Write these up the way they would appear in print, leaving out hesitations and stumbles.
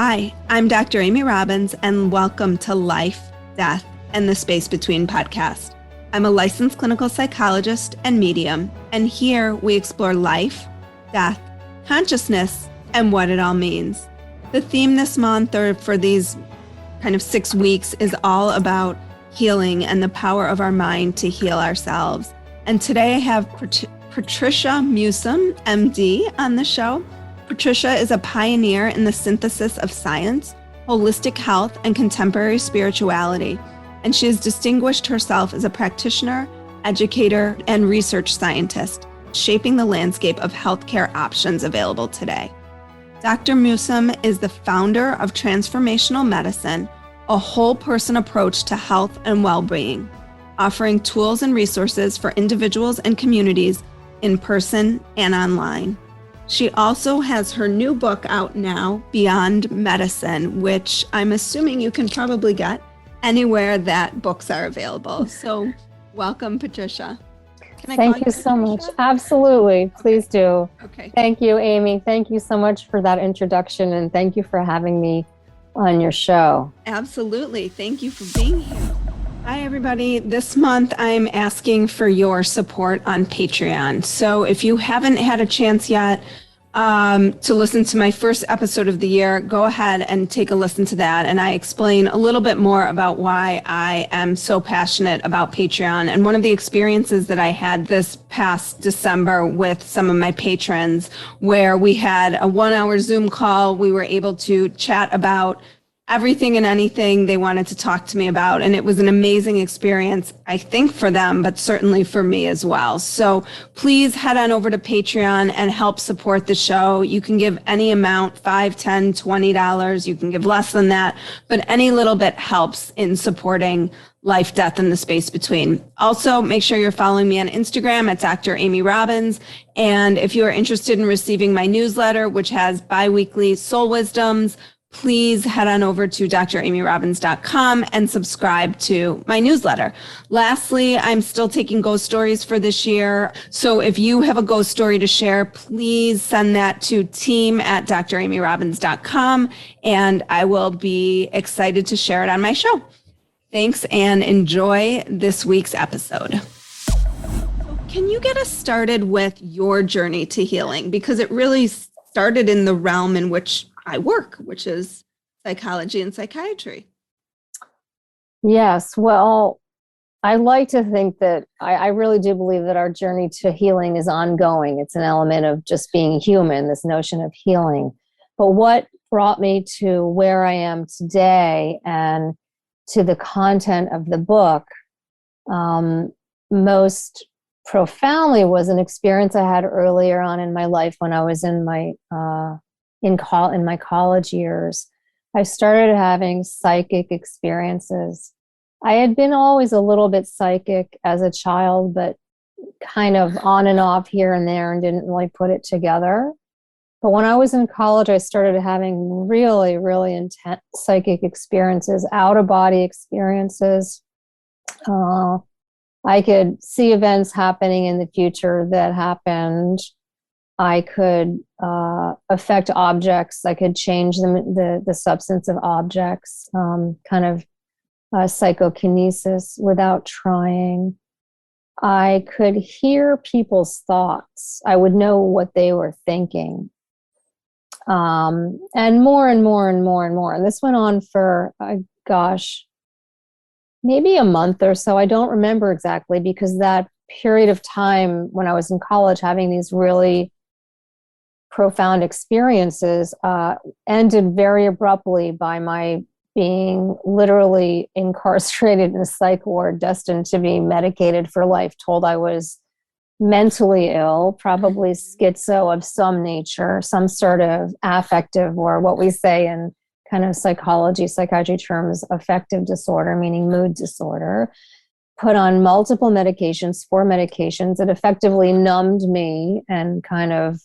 Hi, I'm Dr. Amy Robbins, and welcome to Life, Death, and the Space Between podcast. I'm a licensed clinical psychologist and medium, and here we explore life, death, consciousness, and what it all means. The theme this month, or for these kind of 6 weeks, is all about healing and the power of our mind to heal ourselves. And today I have Patricia Muehsam, MD, on the show. Patricia is a pioneer in the synthesis of science, holistic health, and contemporary spirituality, and she has distinguished herself as a practitioner, educator, and research scientist, shaping the landscape of healthcare options available today. Dr. Muehsam is the founder of Transformational Medicine, a whole-person approach to health and well-being, offering tools and resources for individuals and communities in person and online. She also has her new book out now, Beyond Medicine, which I'm assuming you can probably get anywhere that books are available. So welcome, Patricia. Thank you so much. Absolutely. Please do. Okay. Thank you, Amy. Thank you so much for that introduction, and thank you for having me on your show. Absolutely. Thank you for being here. Hi, everybody. This month, I'm asking for your support on Patreon. So if you haven't had a chance yet to listen to my first episode of the year, go ahead and take a listen to that. And I explain a little bit more about why I am so passionate about Patreon. And one of the experiences that I had this past December with some of my patrons, where we had a 1-hour Zoom call, we were able to chat about everything and anything they wanted to talk to me about. And it was an amazing experience, I think, for them, but certainly for me as well. So please head on over to Patreon and help support the show. You can give any amount, $5, $10, $20. You can give less than that, but any little bit helps in supporting life, death, and the space between. Also, make sure you're following me on Instagram at Dr. Amy Robbins. And if you are interested in receiving my newsletter, which has bi-weekly soul wisdoms, please head on over to dramyrobbins.com and subscribe to my newsletter. Lastly, I'm still taking ghost stories for this year. So if you have a ghost story to share, please send that to team@dramyrobbins.com, and I will be excited to share it on my show. Thanks, and enjoy this week's episode. Can you get us started with your journey to healing? Because it really started in the realm in which I work, which is psychology and psychiatry. Yes. Well, I like to think that I really do believe that our journey to healing is ongoing. It's an element of just being human, this notion of healing. But what brought me to where I am today and to the content of the book most profoundly was an experience I had earlier on in my life when I was in my in my college years. I started having psychic experiences. I had been always a little bit psychic as a child, but kind of on and off here and there, and didn't really put it together. But when I was in college, I started having really, really intense psychic experiences, out-of-body experiences. I could see events happening in the future that happened. I could affect objects. I could change the substance of objects, kind of psychokinesis without trying. I could hear people's thoughts. I would know what they were thinking. And more and more and more and more. And this went on for, maybe a month or so. I don't remember exactly, because that period of time when I was in college having these really profound experiences ended very abruptly by my being literally incarcerated in a psych ward, destined to be medicated for life, told I was mentally ill, probably schizo of some nature, some sort of affective, or what we say in kind of psychiatry terms, affective disorder, meaning mood disorder. Put on multiple medications, 4 medications that effectively numbed me and kind of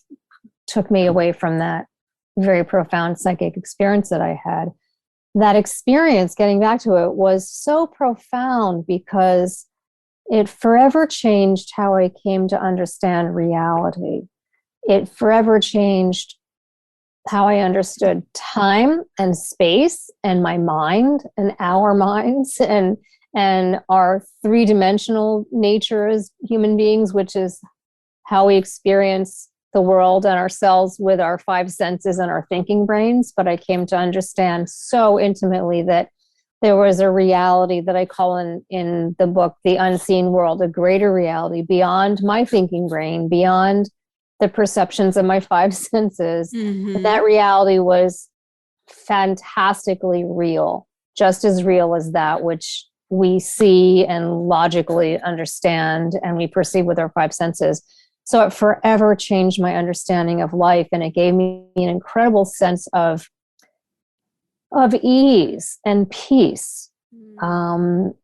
took me away from that very profound psychic experience that I had. That experience, getting back to it, was so profound because it forever changed how I came to understand reality. It forever changed how I understood time and space and my mind and our minds and our three-dimensional nature as human beings, which is how we experience the world and ourselves with our five senses and our thinking brains. But I came to understand so intimately that there was a reality that I call in the book, the unseen world, a greater reality beyond my thinking brain, beyond the perceptions of my five senses. Mm-hmm. And that reality was fantastically real, just as real as that which we see and logically understand and we perceive with our five senses. So it forever changed my understanding of life, and it gave me an incredible sense of ease and peace, and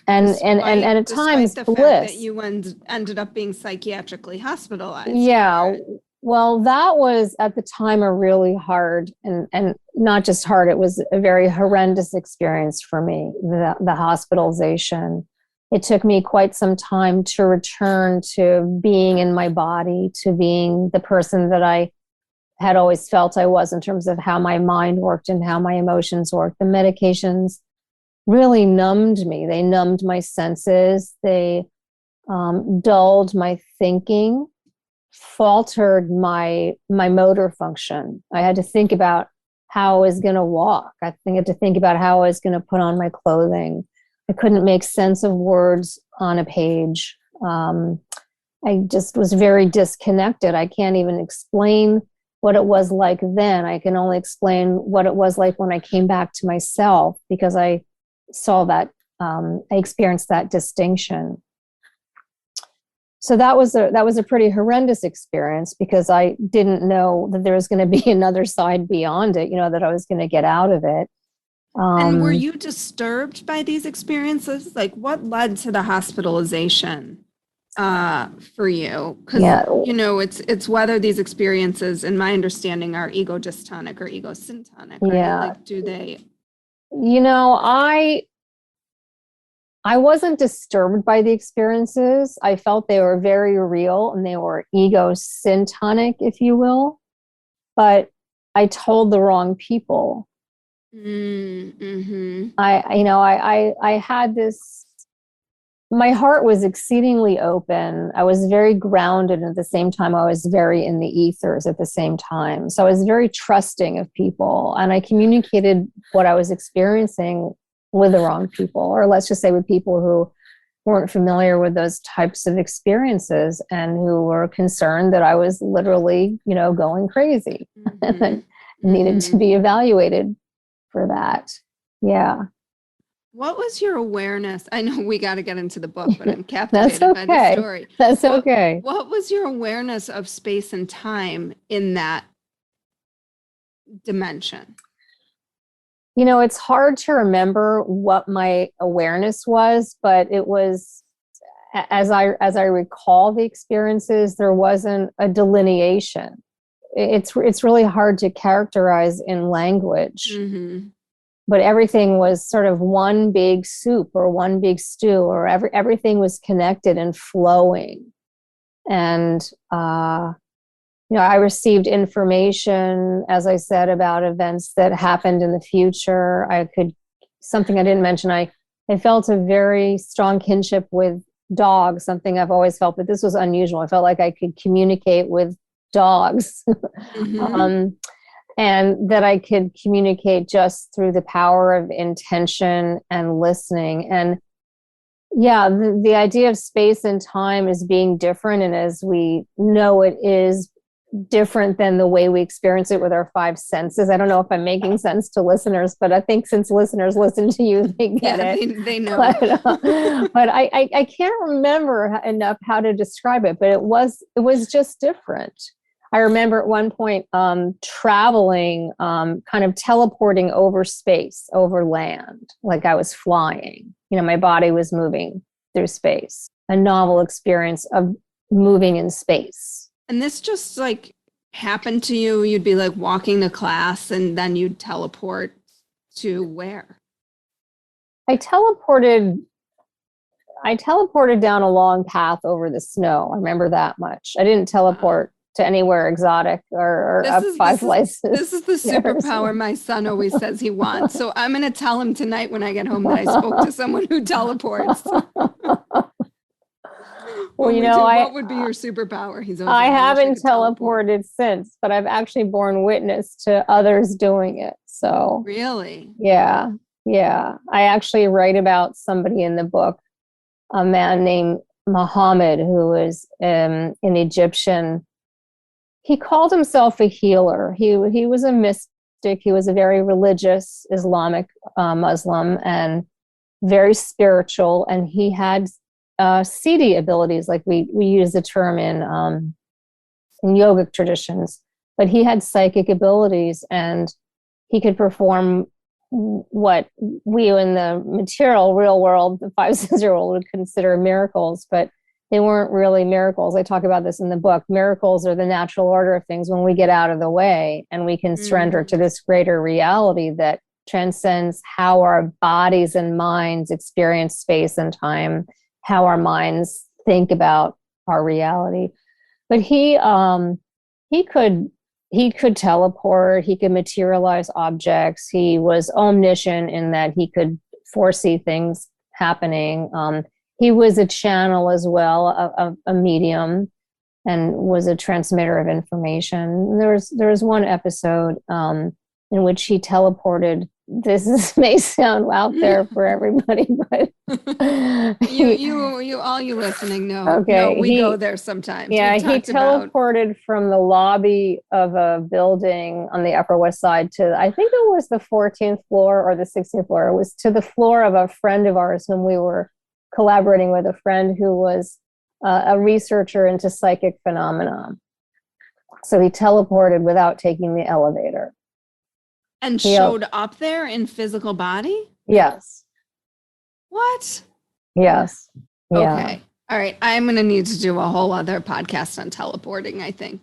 at times the bliss. fact that you ended up being psychiatrically hospitalized. Yeah, well, that was at the time a really hard and not just hard, it was a very horrendous experience for me, the hospitalization. It took me quite some time to return to being in my body, to being the person that I had always felt I was in terms of how my mind worked and how my emotions worked. The medications really numbed me. They numbed my senses. They dulled my thinking, faltered my motor function. I had to think about how I was going to walk. I had to think about how I was going to put on my clothing. I couldn't make sense of words on a page. I just was very disconnected. I can't even explain what it was like then. I can only explain what it was like when I came back to myself, because I saw that, I experienced that distinction. So that was a pretty horrendous experience, because I didn't know that there was going to be another side beyond it, that I was going to get out of it. And were you disturbed by these experiences? Like, what led to the hospitalization for you? Because, it's whether these experiences, in my understanding, are ego dystonic or ego syntonic, right? Yeah. Like, do they? I wasn't disturbed by the experiences. I felt they were very real and they were ego syntonic, if you will. But I told the wrong people. Mm-hmm. I had this, my heart was exceedingly open. I was very grounded. And at the same time, I was very in the ethers at the same time. So I was very trusting of people, and I communicated what I was experiencing with the wrong people, or let's just say with people who weren't familiar with those types of experiences and who were concerned that I was literally, going crazy and needed to be evaluated for that. Yeah. What was your awareness? I know we got to get into the book, but I'm captivated by the story. That's okay. What was your awareness of space and time in that dimension? It's hard to remember what my awareness was, but it was, as I recall the experiences, there wasn't a delineation. It's really hard to characterize in language. Mm-hmm. But everything was sort of one big soup or one big stew, or everything was connected and flowing. And I received information, as I said, about events that happened in the future. Something I didn't mention, I felt a very strong kinship with dogs, something I've always felt, but this was unusual. I felt like I could communicate with dogs. Mm-hmm. And that I could communicate just through the power of intention and listening. And yeah, the idea of space and time is being different. And as we know, it is different than the way we experience it with our five senses. I don't know if I'm making sense to listeners, but I think since listeners listen to you, they get it. They know. But I can't remember enough how to describe it, but it was just different. I remember at one point traveling, kind of teleporting over space, over land, like I was flying. My body was moving through space. A novel experience of moving in space. And this just like happened to you? You'd be like walking to class and then you'd teleport to where? I teleported down a long path over the snow. I remember that much. I didn't teleport to anywhere exotic or up five places. This is the superpower my son always says he wants. So I'm going to tell him tonight when I get home that I spoke to someone who teleports. Well, what would be your superpower? I haven't teleported since, but I've actually borne witness to others doing it. So really? Yeah. I actually write about somebody in the book, a man named Muhammad, who was an Egyptian. He called himself a healer. He was a mystic. He was a very religious Islamic Muslim and very spiritual. And he had siddhi abilities, like we use the term in yogic traditions. But he had psychic abilities, and he could perform what we in the material real world, the 5-6-year-old, would consider miracles, but they weren't really miracles. I talk about this in the book. Miracles are the natural order of things when we get out of the way and we can surrender to this greater reality that transcends how our bodies and minds experience space and time, how our minds think about our reality. But he could teleport, he could materialize objects. He was omniscient in that he could foresee things happening. He was a channel as well, a medium, and was a transmitter of information. There was one episode in which he teleported. May sound out there for everybody, but you listening know. Okay, no, we go there sometimes. Yeah, he teleported from the lobby of a building on the Upper West Side to, I think it was the 14th floor or the 16th floor. It was to the floor of a friend of ours whom we were collaborating with, a friend who was a researcher into psychic phenomena. So he teleported without taking the elevator. And showed up there in physical body? Yes. What? Yes. Yeah. Okay. All right. I'm going to need to do a whole other podcast on teleporting, I think.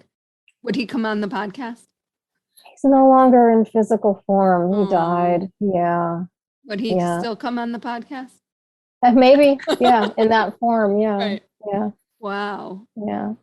Would he come on the podcast? He's no longer in physical form. He died. Yeah. Would he still come on the podcast? Maybe. Yeah. In that form. Yeah. Right. Yeah. Wow. Yeah.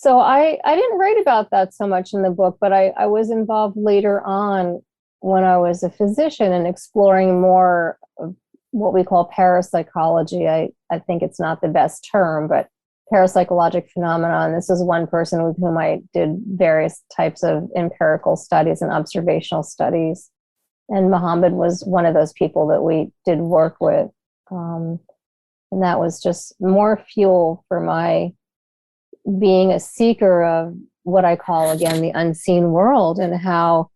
So I didn't write about that so much in the book, but I was involved later on when I was a physician in exploring more of what we call parapsychology. I think it's not the best term, but parapsychologic phenomena. And this is one person with whom I did various types of empirical studies and observational studies. And Muhammad was one of those people that we did work with. And that was just more fuel for my being a seeker of what I call, again, the unseen world, and how,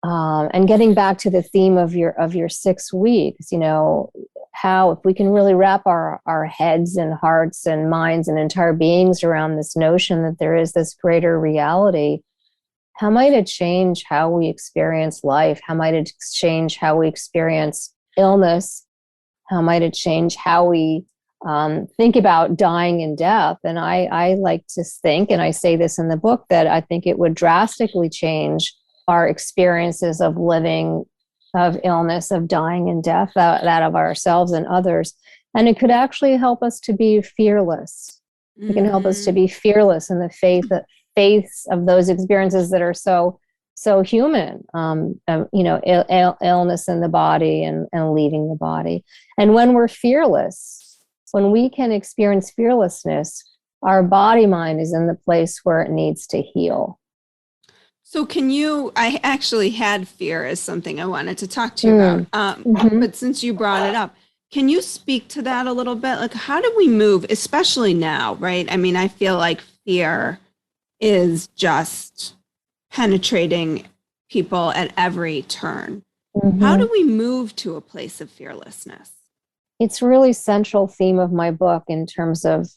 and getting back to the theme of your 6 weeks, how if we can really wrap our heads and hearts and minds and entire beings around this notion that there is this greater reality, how might it change how we experience life? How might it change how we experience illness? How might it change how we think about dying and death? And I like to think, and I say this in the book, that I think it would drastically change our experiences of living, of illness, of dying and death, that of ourselves and others. And it could actually help us to be fearless. It can help us to be fearless in the face of those experiences that are so human, illness in the body and leaving the body. And when we're fearless, when we can experience fearlessness, our body mind is in the place where it needs to heal. So I actually had fear as something I wanted to talk to you about, but since you brought it up, can you speak to that a little bit? Like, how do we move, especially now, right? I mean, I feel like fear is just penetrating people at every turn. How do we move to a place of fearlessness? It's really central theme of my book in terms of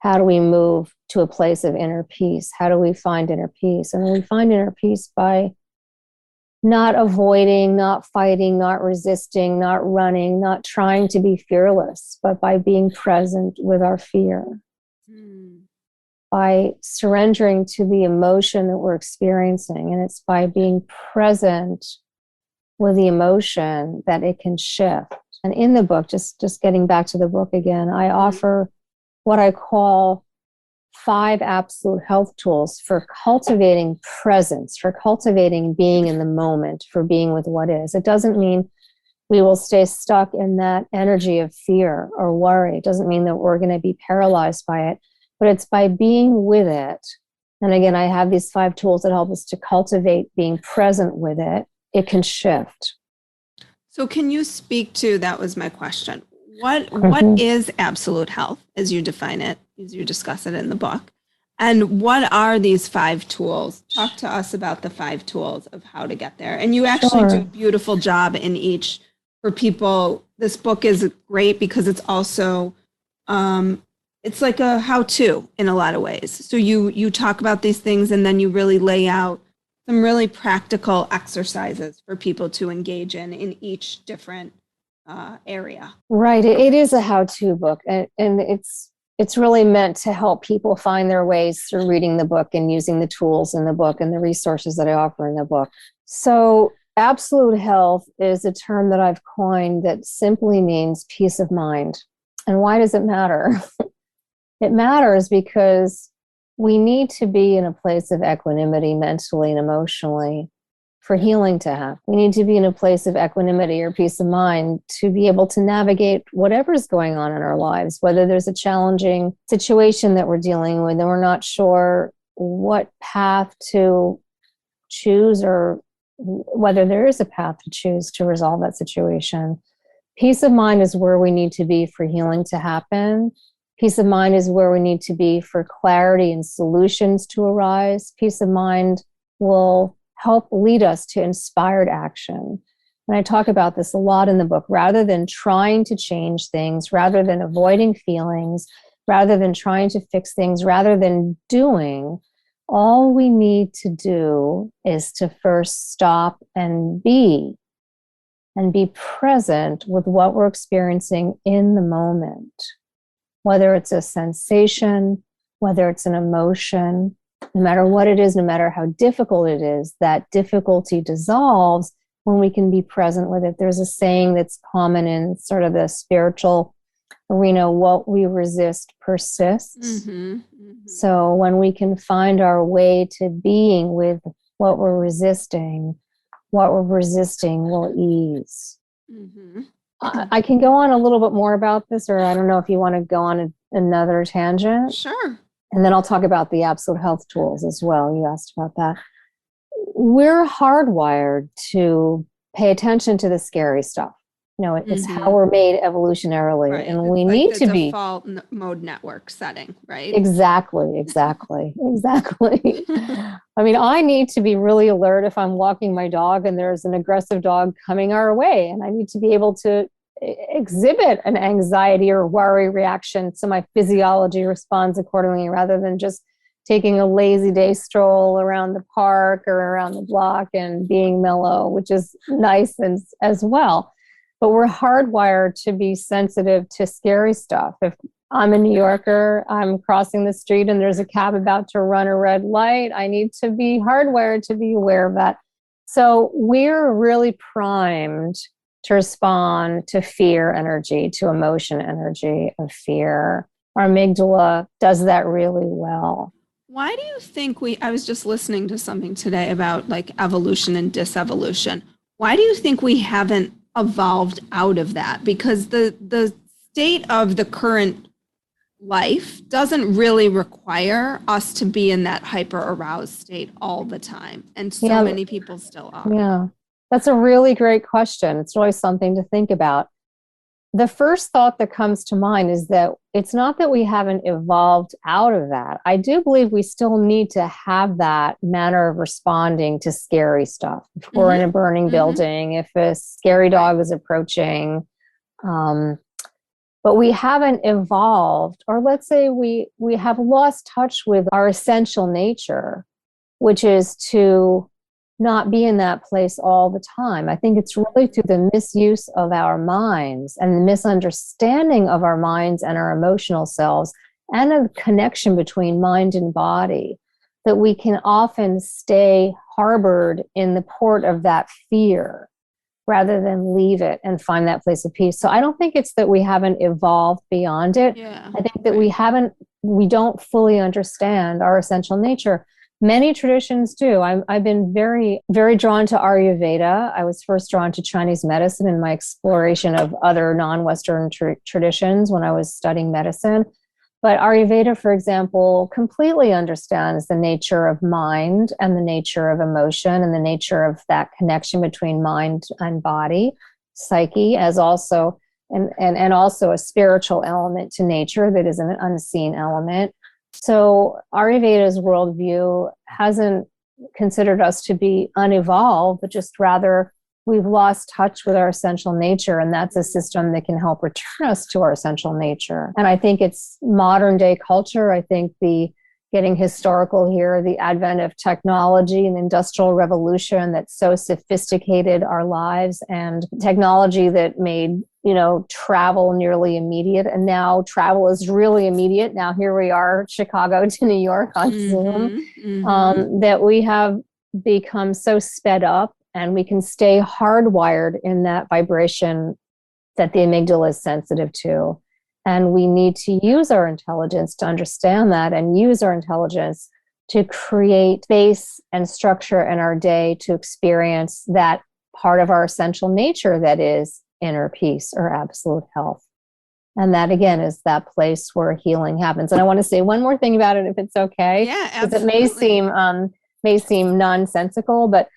how do we move to a place of inner peace? How do we find inner peace? And we find inner peace by not avoiding, not fighting, not resisting, not running, not trying to be fearless, but by being present with our fear. By surrendering to the emotion that we're experiencing. And it's by being present with the emotion that it can shift. And in the book, just getting back to the book again, I offer what I call 5 absolute health tools for cultivating presence, for cultivating being in the moment, for being with what is. It doesn't mean we will stay stuck in that energy of fear or worry. It doesn't mean that we're going to be paralyzed by it, but it's by being with it. And again, I have these 5 tools that help us to cultivate being present with it. It can shift. So can you speak to, that was my question. What Mhm. is absolute health as you define it, as you discuss it in the book? And what are these 5 tools? Talk to us about the 5 tools of how to get there. And you actually do a Sure. beautiful job in each for people. This book is great because it's also it's like a how-to in a lot of ways. So you talk about these things and then you really lay out some really practical exercises for people to engage in each different area. Right. It is a how-to book, and it's really meant to help people find their ways through reading the book and using the tools in the book and the resources that I offer in the book. So absolute health is a term that I've coined that simply means peace of mind. And why does it matter? It matters because we need to be in a place of equanimity mentally and emotionally for healing to happen. We need to be in a place of equanimity or peace of mind to be able to navigate whatever's going on in our lives, whether there's a challenging situation that we're dealing with and we're not sure what path to choose or whether there is a path to choose to resolve that situation. Peace of mind is where we need to be for healing to happen. Peace of mind is where we need to be for clarity and solutions to arise. Peace of mind will help lead us to inspired action. And I talk about this a lot in the book. Rather than trying to change things, rather than avoiding feelings, rather than trying to fix things, rather than doing, all we need to do is to first stop and be present with what we're experiencing in the moment. Whether it's a sensation, whether it's an emotion, no matter what it is, no matter how difficult it is, that difficulty dissolves when we can be present with it. There's a saying that's common in sort of the spiritual arena: what we resist persists. Mm-hmm, mm-hmm. So when we can find our way to being with what we're resisting will ease. Mm-hmm. I can go on a little bit more about this, or I don't know if you want to go on another tangent. Sure. And then I'll talk about the absolute health tools as well. You asked about that. We're hardwired to pay attention to the scary stuff. You know, it's how we're made evolutionarily, Right. and It's we like need the to be default mode network setting, right? exactly. I mean, I need to be really alert if I'm walking my dog and there's an aggressive dog coming our way, and I need to be able to exhibit an anxiety or worry reaction so my physiology responds accordingly, rather than just taking a lazy day stroll around the park or around the block and being mellow, which is nice as well. But we're hardwired to be sensitive to scary stuff. If I'm a New Yorker, I'm crossing the street and there's a cab about to run a red light, I need to be hardwired to be aware of that. So we're really primed to respond to fear energy, to emotion energy of fear. Our amygdala does that really well. Why do you think I was just listening to something today about like evolution and disevolution. Why do you think we haven't evolved out of that? Because the state of the current life doesn't really require us to be in that hyper aroused state all the time. And so Yeah, many people still are. yeah. That's a really great question. It's really something to think about. The first thought that comes to mind is that it's not that we haven't evolved out of that. I do believe we still need to have that manner of responding to scary stuff. If we're in a burning building, if a scary dog is approaching, but we haven't evolved, or let's say we have lost touch with our essential nature, which is to not be in that place all the time. I think it's really through the misuse of our minds and the misunderstanding of our minds and our emotional selves and a connection between mind and body that we can often stay harbored in the port of that fear. rather than leave it and find that place of peace. So I don't think it's that we haven't evolved beyond it. Yeah, I think that we don't fully understand our essential nature. Many traditions do. I've been very, very drawn to Ayurveda. I was first drawn to Chinese medicine in my exploration of other non-Western traditions when I was studying medicine. But Ayurveda, for example, completely understands the nature of mind and the nature of emotion and the nature of that connection between mind and body, psyche, as also and also a spiritual element to nature that is an unseen element. So Ayurveda's worldview hasn't considered us to be unevolved, but just rather we've lost touch with our essential nature. And that's a system that can help return us to our essential nature. And I think it's modern day culture. I think the getting historical here, the advent of technology and the industrial revolution that's so sophisticated our lives, and technology that made, travel nearly immediate. And now travel is really immediate. Now here we are, Chicago to New York on Zoom, that we have become so sped up, and we can stay hardwired in that vibration that the amygdala is sensitive to. And we need to use our intelligence to understand that, and use our intelligence to create space and structure in our day to experience that part of our essential nature that is inner peace or absolute health. And that, again, is that place where healing happens. And I want to say one more thing about it, if it's okay. Yeah, because absolutely. it may seem nonsensical, but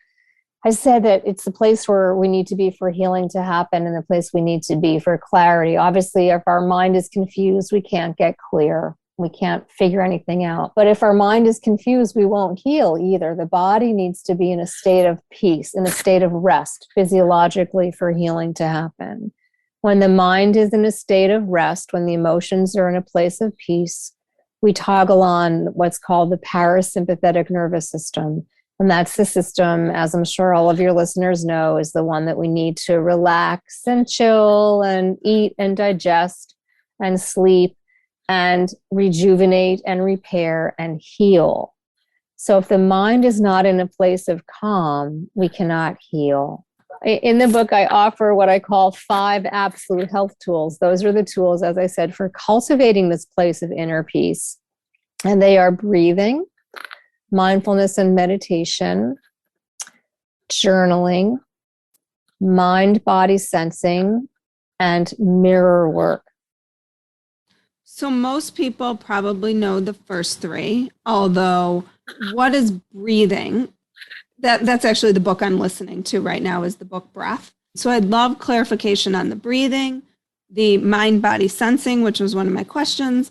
I said that it's the place where we need to be for healing to happen, and the place we need to be for clarity. Obviously, if our mind is confused, we can't get clear. We can't figure anything out. But if our mind is confused, we won't heal either. The body needs to be in a state of peace, in a state of rest, physiologically, for healing to happen. When the mind is in a state of rest, when the emotions are in a place of peace, we toggle on what's called the parasympathetic nervous system. And that's the system, as I'm sure all of your listeners know, is the one that we need to relax and chill and eat and digest and sleep and rejuvenate and repair and heal. So if the mind is not in a place of calm, we cannot heal. In the book, I offer what I call 5 absolute health tools. Those are the tools, as I said, for cultivating this place of inner peace. And they are breathing, mindfulness and meditation, journaling, mind-body sensing, and mirror work. So most people probably know the first 3, although what is breathing? That's actually the book I'm listening to right now, is the book Breath. So I'd love clarification on the breathing, the mind-body sensing, which was one of my questions,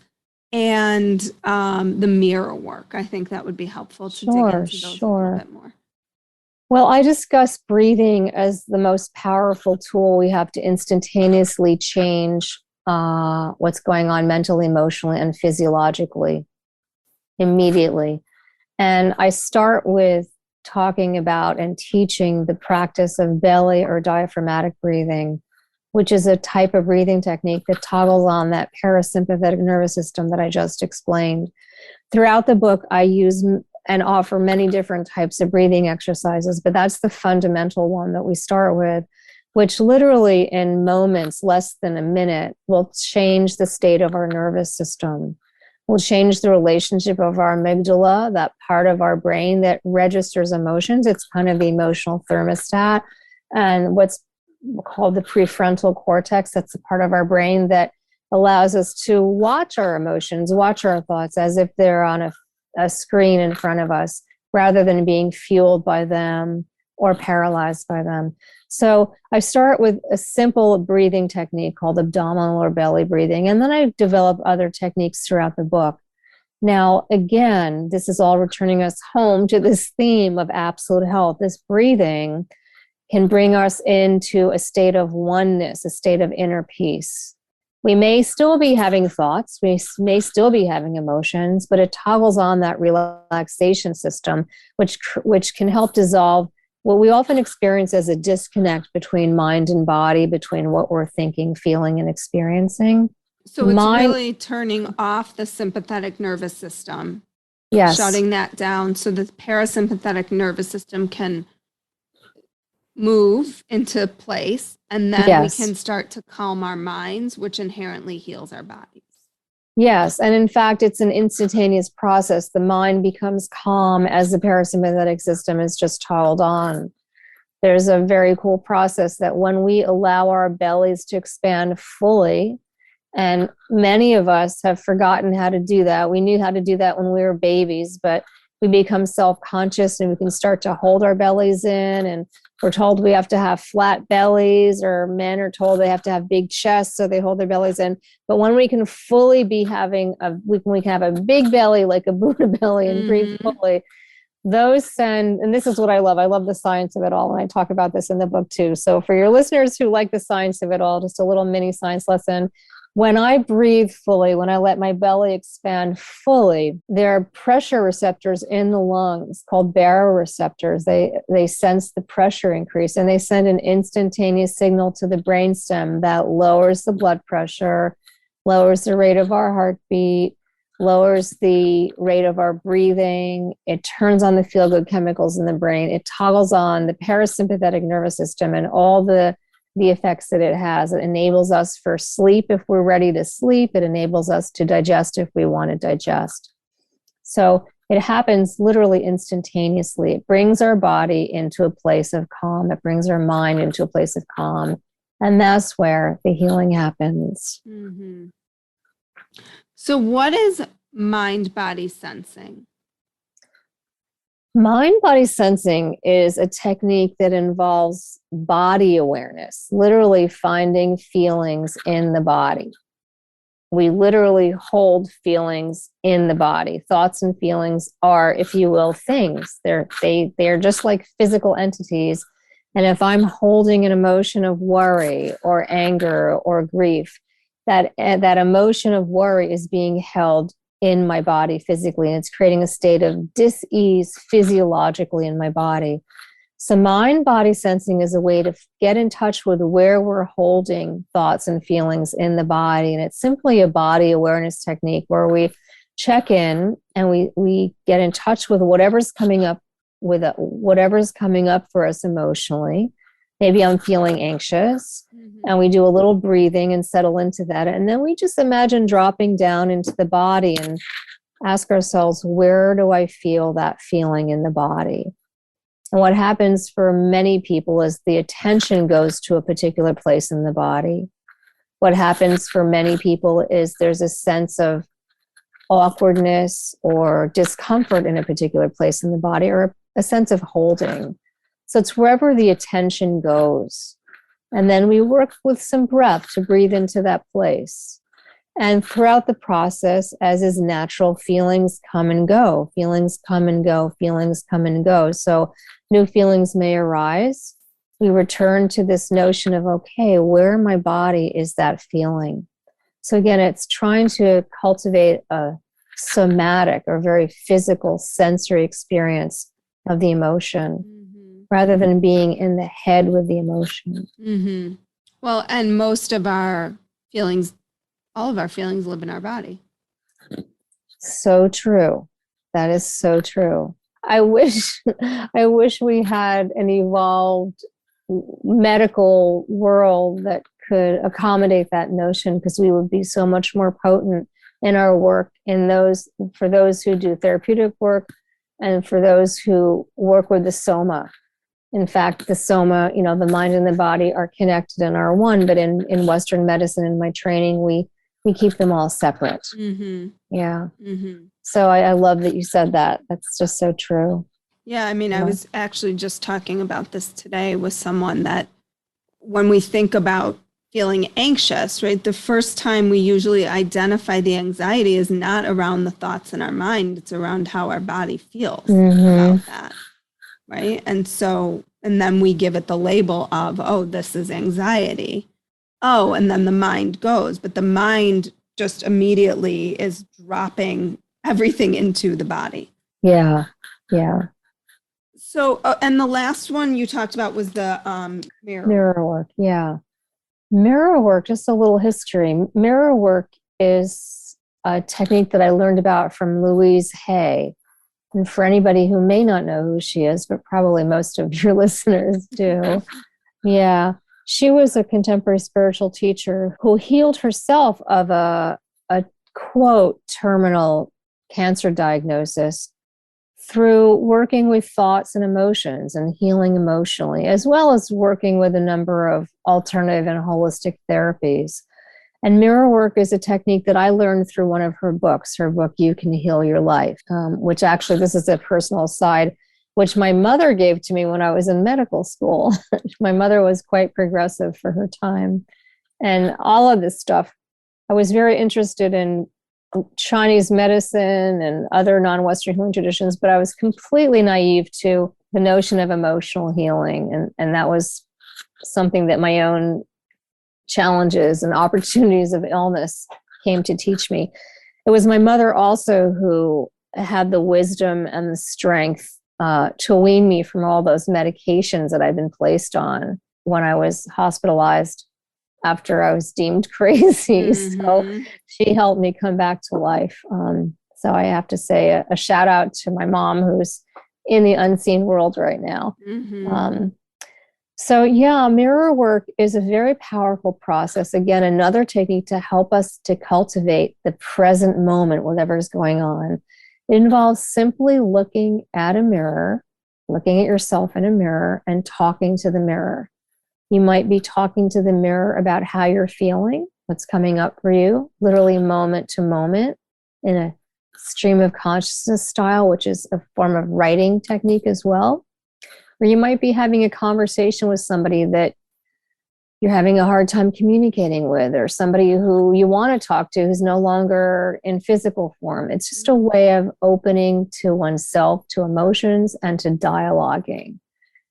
and the mirror work. I think that would be helpful to dig into those a little bit more. Well, I discuss breathing as the most powerful tool we have to instantaneously change what's going on mentally, emotionally, and physiologically immediately. And I start with talking about and teaching the practice of belly or diaphragmatic breathing, which is a type of breathing technique that toggles on that parasympathetic nervous system that I just explained. Throughout the book, I use and offer many different types of breathing exercises, but that's the fundamental one that we start with, which literally in moments, less than a minute, will change the state of our nervous system. Will change the relationship of our amygdala, that part of our brain that registers emotions. It's kind of the emotional thermostat. And what's called the prefrontal cortex, that's the part of our brain that allows us to watch our emotions, watch our thoughts as if they're on a screen in front of us, rather than being fueled by them or paralyzed by them. So I start with a simple breathing technique called abdominal or belly breathing, and then I develop other techniques throughout the book. Now, again, this is all returning us home to this theme of absolute health. This breathing can bring us into a state of oneness, a state of inner peace. We may still be having thoughts, we may still be having emotions, but it toggles on that relaxation system, which can help dissolve what we often experience as a disconnect between mind and body, between what we're thinking, feeling, and experiencing. So it's really turning off the sympathetic nervous system, yes, shutting that down so the parasympathetic nervous system can move into place, and then we Yes. can start to calm our minds, which inherently heals our bodies. Yes. And in fact, it's an instantaneous process. The mind becomes calm as the parasympathetic system is just toggled on. There's a very cool process that when we allow our bellies to expand fully, and many of us have forgotten how to do that. We knew how to do that when we were babies, but we become self-conscious and we can start to hold our bellies in, and we're told we have to have flat bellies, or men are told they have to have big chests, so they hold their bellies in. But when we can fully be we can have a big belly like a Buddha belly and breathe fully, those send, and this is what I love the science of it all, and I talk about this in the book too. So for your listeners who like the science of it all, just a little mini science lesson. When I breathe fully, when I let my belly expand fully, there are pressure receptors in the lungs called baroreceptors. They sense the pressure increase, and they send an instantaneous signal to the brainstem that lowers the blood pressure, lowers the rate of our heartbeat, lowers the rate of our breathing. It turns on the feel-good chemicals in the brain. It toggles on the parasympathetic nervous system and all the effects that it has. It enables us for sleep if we're ready to sleep. It enables us to digest if we want to digest. So it happens literally instantaneously. It brings our body into a place of calm. It brings our mind into a place of calm. And that's where the healing happens. Mm-hmm. So what is mind-body sensing? Mind-body sensing is a technique that involves body awareness, literally finding feelings in the body. We literally hold feelings in the body. Thoughts and feelings are, if you will, things. They're just like physical entities. And if I'm holding an emotion of worry or anger or grief, that emotion of worry is being held in my body physically, and it's creating a state of dis-ease physiologically in my body. So mind-body sensing is a way to get in touch with where we're holding thoughts and feelings in the body. And it's simply a body awareness technique where we check in and we get in touch with whatever's coming up for us emotionally. Maybe I'm feeling anxious, and we do a little breathing and settle into that. And then we just imagine dropping down into the body and ask ourselves, where do I feel that feeling in the body? And what happens for many people is the attention goes to a particular place in the body. What happens for many people is there's a sense of awkwardness or discomfort in a particular place in the body, or a sense of holding. So it's wherever the attention goes. And then we work with some breath to breathe into that place. And throughout the process, as is natural, feelings come and go. Feelings come and go. Feelings come and go. So new feelings may arise. We return to this notion of, okay, where in my body is that feeling? So again, it's trying to cultivate a somatic or very physical sensory experience of the emotion, rather than being in the head with the emotion. Mm-hmm. Well, and most of our feelings, all of our feelings live in our body. So true. That is so true. I wish we had an evolved medical world that could accommodate that notion, because we would be so much more potent in our work, for those who do therapeutic work and for those who work with the soma. In fact, the soma, the mind and the body are connected and are one, but in Western medicine, in my training, we keep them all separate. Mm-hmm. Yeah. Mm-hmm. So I love that you said that. That's just so true. Yeah, I mean, I was actually just talking about this today with someone, that when we think about feeling anxious, right, the first time we usually identify the anxiety is not around the thoughts in our mind, it's around how our body feels about that. Right. And then we give it the label of, oh, this is anxiety. Oh, and then the mind goes, but the mind just immediately is dropping everything into the body. Yeah. Yeah. So, and the last one you talked about was the mirror work. Yeah. Mirror work, just a little history. Mirror work is a technique that I learned about from Louise Hay. And for anybody who may not know who she is, but probably most of your listeners do, yeah, she was a contemporary spiritual teacher who healed herself of a quote, terminal cancer diagnosis through working with thoughts and emotions and healing emotionally, as well as working with a number of alternative and holistic therapies. And mirror work is a technique that I learned through one of her books, You Can Heal Your Life, which actually, this is a personal side, which my mother gave to me when I was in medical school. My mother was quite progressive for her time. And all of this stuff, I was very interested in Chinese medicine and other non-Western healing traditions, but I was completely naive to the notion of emotional healing. And that was something that my own challenges and opportunities of illness came to teach me. It was my mother also who had the wisdom and the strength to wean me from all those medications that I'd been placed on when I was hospitalized after I was deemed crazy. Mm-hmm. So she helped me come back to life. So I have to say a shout out to my mom, who's in the unseen world right now. Mm-hmm. So yeah, mirror work is a very powerful process. Again, another technique to help us to cultivate the present moment, whatever is going on. It involves simply looking at a mirror, looking at yourself in a mirror and talking to the mirror. You might be talking to the mirror about how you're feeling, what's coming up for you, literally moment to moment in a stream of consciousness style, which is a form of writing technique as well. Or you might be having a conversation with somebody that you're having a hard time communicating with, or somebody who you want to talk to who's no longer in physical form. It's just a way of opening to oneself, to emotions, and to dialoguing,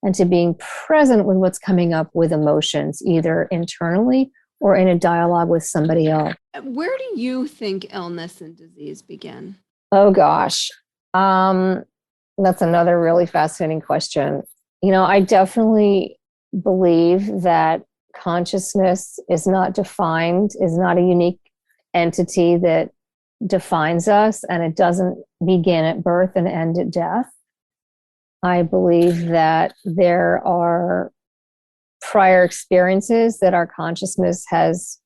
and to being present with what's coming up with emotions, either internally or in a dialogue with somebody else. Where do you think illness and disease begin? Oh, gosh. That's another really fascinating question. You know, I definitely believe that consciousness is not defined, is not a unique entity that defines us, and it doesn't begin at birth and end at death. I believe that there are prior experiences that our consciousness has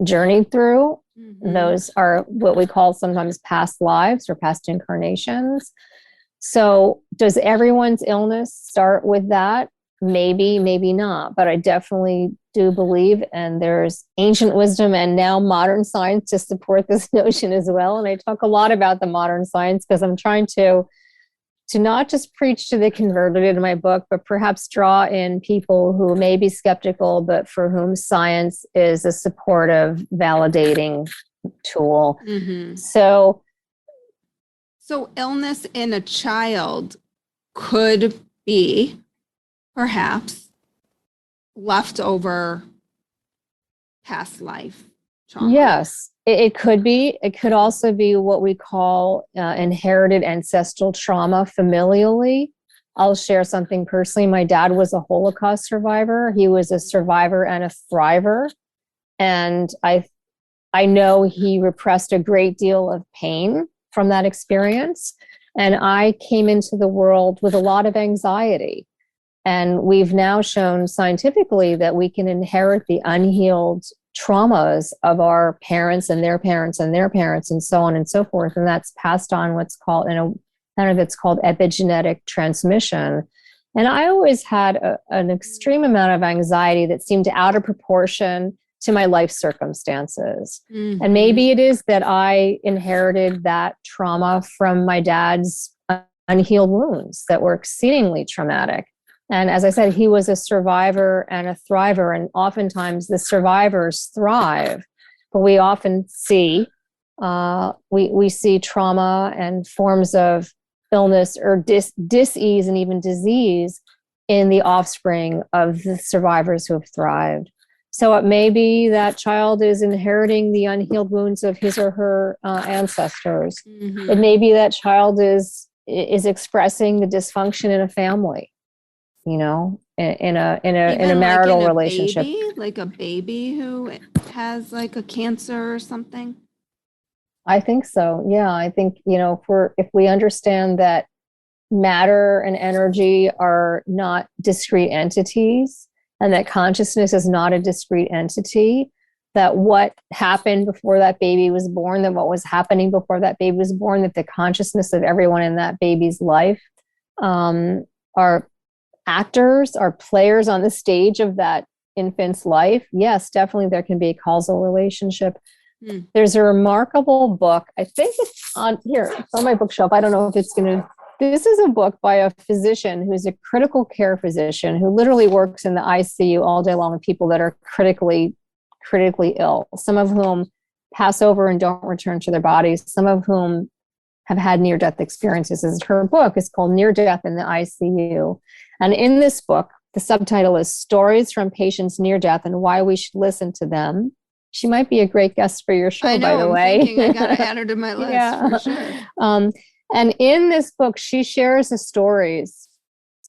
journeyed through. Mm-hmm. Those are what we call sometimes past lives or past incarnations. So does everyone's illness start with that? Maybe, maybe not. But I definitely do believe, and there's ancient wisdom and now modern science to support this notion as well. And I talk a lot about the modern science because I'm trying to not just preach to the converted in my book, but perhaps draw in people who may be skeptical, but for whom science is a supportive, validating tool. Mm-hmm. So illness in a child could be perhaps leftover past life trauma. Yes, it could be. It could also be what we call inherited ancestral trauma familially. I'll share something personally. My dad was a Holocaust survivor. He was a survivor and a thriver. And I know he repressed a great deal of pain from that experience. And I came into the world with a lot of anxiety. And we've now shown scientifically that we can inherit the unhealed traumas of our parents and their parents and their parents and so on and so forth. And that's passed on what's called, it's called epigenetic transmission. And I always had an extreme amount of anxiety that seemed out of proportion to my life circumstances. Mm-hmm. And maybe it is that I inherited that trauma from my dad's unhealed wounds that were exceedingly traumatic. And as I said, he was a survivor and a thriver. And oftentimes the survivors thrive, but we often see, we see trauma and forms of illness or dis-ease and even disease in the offspring of the survivors who have thrived. So it may be that child is inheriting the unhealed wounds of his or her ancestors. Mm-hmm. It may be that child is expressing the dysfunction in a family, in a marital like relationship. Like a baby who has like a cancer or something. I think so. Yeah. I think, if we understand that matter and energy are not discrete entities, and that consciousness is not a discrete entity, that what happened before that baby was born, that what was happening before that baby was born, that the consciousness of everyone in that baby's life are actors, are players on the stage of that infant's life. Yes, definitely there can be a causal relationship. There's a remarkable book. I think it's on here. It's on my bookshelf. I don't know if it's going to. This is a book by a physician who's a critical care physician who literally works in the ICU all day long with people that are critically ill, some of whom pass over and don't return to their bodies, some of whom have had near-death experiences. Her book is called Near Death in the ICU. And in this book, the subtitle is Stories from Patients Near Death and Why We Should Listen to Them. She might be a great guest for your show, I know, by the I'm way. thinking I got to add her to my list for sure. And in this book, she shares the stories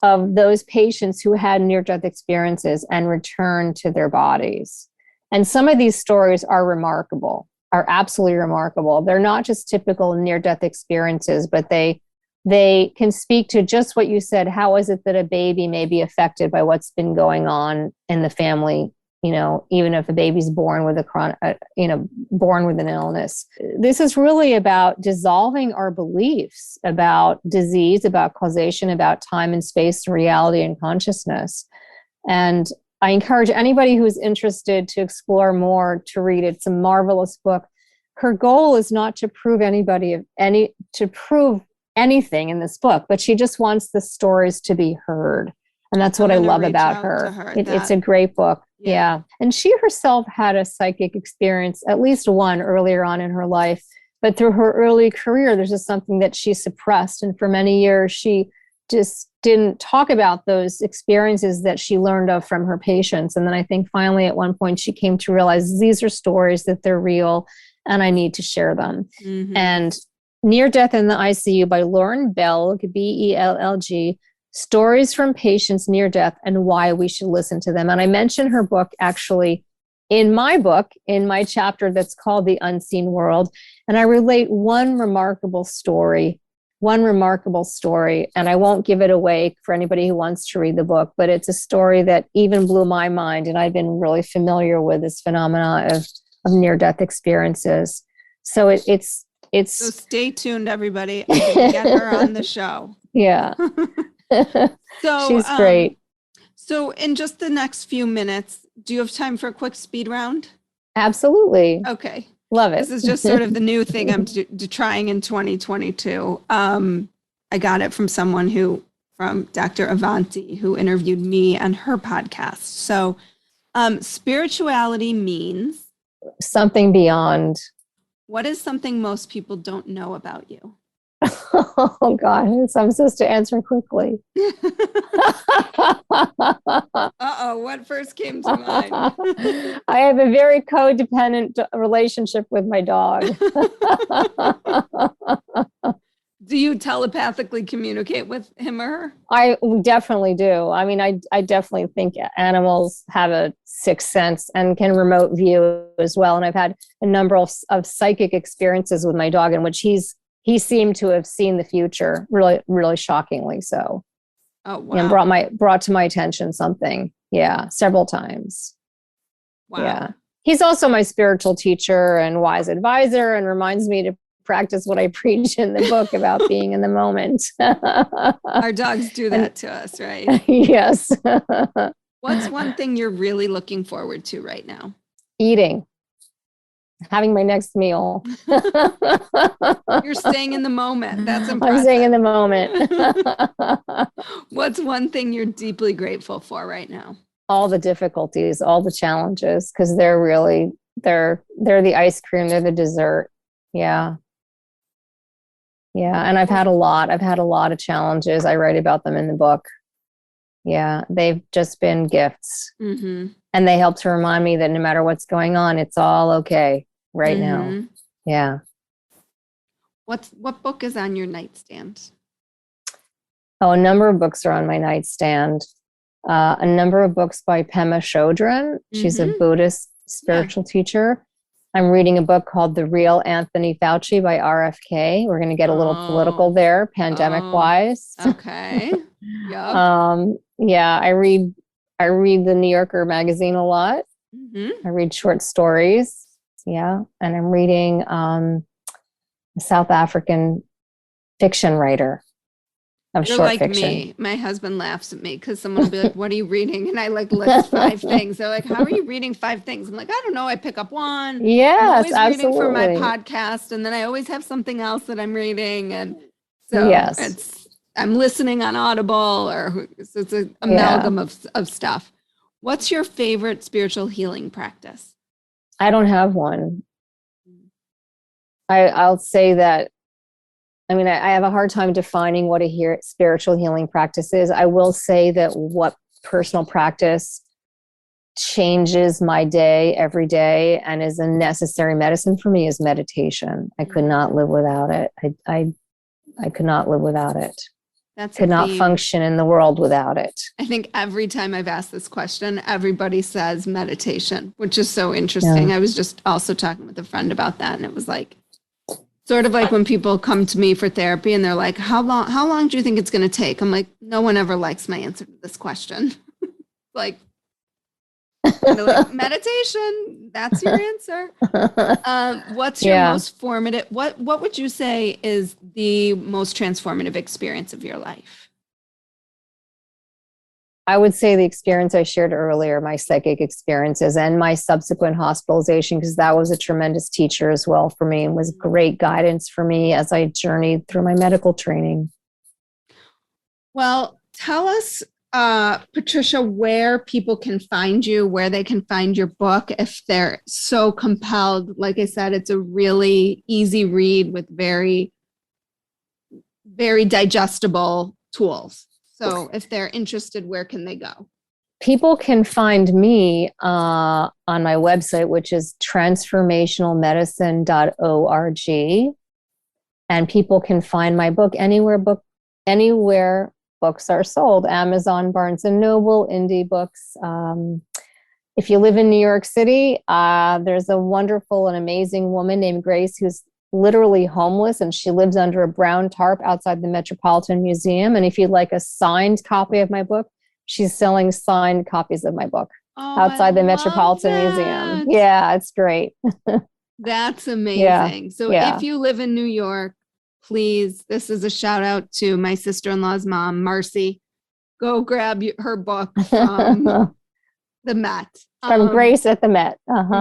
of those patients who had near-death experiences and returned to their bodies. And some of these stories are remarkable, are absolutely remarkable. They're not just typical near-death experiences, but they can speak to just what you said. How is it that a baby may be affected by what's been going on in the family? Even if a baby's born with born with an illness. This is really about dissolving our beliefs about disease, about causation, about time and space, and reality and consciousness. And I encourage anybody who's interested to explore more to read it. It's a marvelous book. Her goal is not to prove anything in this book, but she just wants the stories to be heard. And that's what I love about her. It's a great book. Yeah. And she herself had a psychic experience, at least one earlier on in her life. But through her early career, there's just something that she suppressed. And for many years, she just didn't talk about those experiences that she learned of from her patients. And then I think finally at one point, she came to realize these are stories, that they're real, and I need to share them. Mm-hmm. And Near Death in the ICU by Laurin Bellg, Bellg, Stories from Patients Near Death and Why We Should Listen to Them. And I mentioned her book actually in my book, in my chapter that's called The Unseen World. And I relate one remarkable story. And I won't give it away for anybody who wants to read the book, but it's a story that even blew my mind. And I've been really familiar with this phenomena of near-death experiences. So it's so stay tuned, everybody. I'm going to get her on the show. Yeah. So she's great. So in just the next few minutes, do you have time for a quick speed round? Absolutely. Okay. Love it. This is just sort of the new thing I'm trying in 2022. I got it from from Dr. Avanti, who interviewed me on her podcast. So spirituality means? Something beyond. What is something most people don't know about you? Oh, God. So I'm supposed to answer quickly. Uh-oh, what first came to mind? I have a very codependent relationship with my dog. Do you telepathically communicate with him or her? I definitely do. I mean, I definitely think animals have a sixth sense and can remote view as well. And I've had a number of psychic experiences with my dog in which he seemed to have seen the future, really, really shockingly so. Oh, wow. And brought to my attention something. Yeah, several times. Wow. Yeah. He's also my spiritual teacher and wise advisor and reminds me to practice what I preach in the book about being in the moment. Our dogs do that to us, right? Yes. What's one thing you're really looking forward to right now? Eating. Having my next meal. You're staying in the moment. That's impressive. I'm staying in the moment. What's one thing you're deeply grateful for right now? All the difficulties, all the challenges, because they're the ice cream, they're the dessert. Yeah. Yeah. And I've had a lot of challenges. I write about them in the book. Yeah. They've just been gifts. Mm-hmm. And they help to remind me that no matter what's going on, it's all okay right now. Yeah. What book is on your nightstand? Oh, a number of books are on my nightstand. A number of books by Pema Chodron. She's a Buddhist spiritual teacher. I'm reading a book called The Real Anthony Fauci by RFK. We're going to get a little political there, pandemic wise. Okay. Yep. Yeah, I read the New Yorker magazine a lot. I read short stories. Yeah. And I'm reading a South African fiction writer of You're short like fiction. me. My husband laughs at me because someone will be like, what are you reading? And I list 5 things. They're like, how are you reading 5 things? I'm like, I don't know. I pick up one. Yes, I'm always absolutely. reading for my podcast. And then I always have something else that I'm reading. And so I'm listening on Audible so it's an amalgam of stuff. What's your favorite spiritual healing practice? I don't have one. I'll say that. I mean, I have a hard time defining what a spiritual healing practice is. I will say that what personal practice changes my day every day and is a necessary medicine for me is meditation. I could not live without it. I could not live without it. Could not function in the world without it. I think every time I've asked this question, everybody says meditation, which is so interesting. I was just also talking with a friend about that, and it was like, sort of like when people come to me for therapy and they're like, how long do you think it's going to take? I'm like, no one ever likes my answer to this question. Like, they're like, meditation, that's your answer. What's your most formative, what would you say is the most transformative experience of your life? I would say the experience I shared earlier, my psychic experiences and my subsequent hospitalization, because that was a tremendous teacher as well for me and was great guidance for me as I journeyed through my medical training. Well, tell us, Patricia, where people can find you, where they can find your book if they're so compelled. Like I said, it's a really easy read with very, very digestible tools. So if they're interested, where can they go? People can find me on my website, which is transformationalmedicine.org. And people can find my book anywhere books are sold. Amazon, Barnes & Noble, Indie Books. If you live in New York City, there's a wonderful and amazing woman named Grace who's literally homeless, and she lives under a brown tarp outside the Metropolitan Museum. And if you'd like a signed copy of my book, she's selling signed copies of my book outside the Metropolitan Museum. Yeah, it's great. That's amazing. So if you live in New York, please, this is a shout out to my sister-in-law's mom, Marcy. Go grab her book from the Met. From Grace at the Met.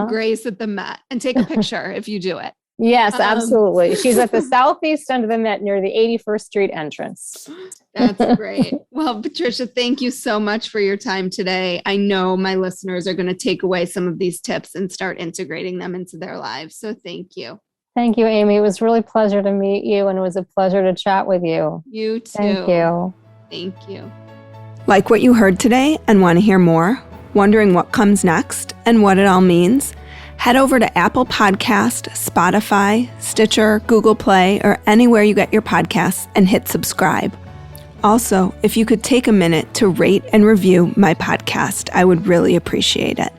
Grace at the Met. And take a picture if you do it. Yes, absolutely. She's at the southeast end of the Met near the 81st Street entrance. That's great. Well, Patricia, thank you so much for your time today. I know my listeners are going to take away some of these tips and start integrating them into their lives. So thank you. Thank you, Amy. It was really a pleasure to meet you, and it was a pleasure to chat with you. You too. Thank you. Thank you. Like what you heard today and want to hear more? Wondering what comes next and what it all means? Head over to Apple Podcast, Spotify, Stitcher, Google Play, or anywhere you get your podcasts and hit subscribe. Also, if you could take a minute to rate and review my podcast, I would really appreciate it.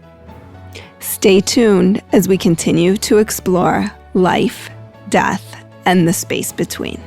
Stay tuned as we continue to explore life, death, and the space between.